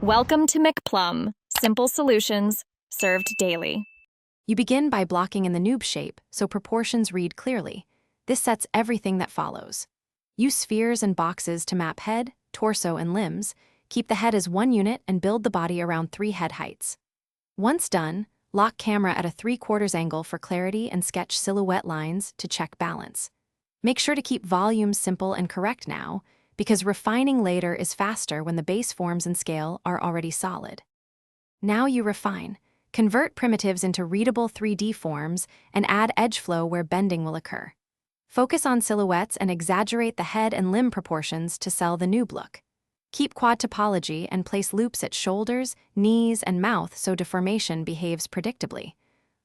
Welcome to McPlum, simple solutions served daily. You begin by blocking in the noob shape so proportions read clearly. This sets everything that follows. Use spheres and boxes to map head, torso, and limbs. Keep the head as one unit and build the body around 3 head heights. Once done, lock camera at a 3/4 angle for clarity and sketch silhouette lines to check balance. Make sure to keep volumes simple and correct now, because refining later is faster when the base forms and scale are already solid. Now you refine. Convert primitives into readable 3D forms and add edge flow where bending will occur. Focus on silhouettes and exaggerate the head and limb proportions to sell the noob look. Keep quad topology and place loops at shoulders, knees, and mouth so deformation behaves predictably.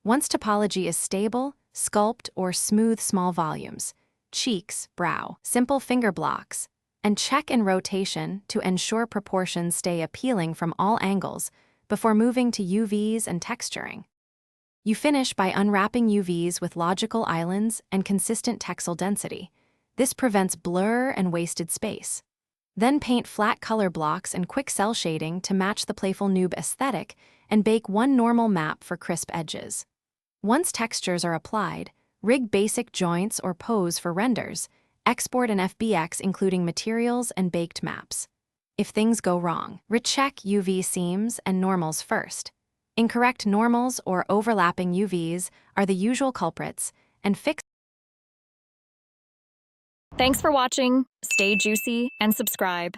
Once topology is stable, sculpt or smooth small volumes, cheeks, brow, simple finger blocks, and check in rotation to ensure proportions stay appealing from all angles before moving to UVs and texturing. You finish by unwrapping UVs with logical islands and consistent texel density. This prevents blur and wasted space. Then paint flat color blocks and quick cell shading to match the playful noob aesthetic and bake one normal map for crisp edges. Once textures are applied, rig basic joints or pose for renders. Export an FBX including materials and baked maps. If things go wrong, recheck UV seams and normals first. Incorrect normals or overlapping UVs are the usual culprits, and fix. Thanks for watching. Stay juicy and subscribe.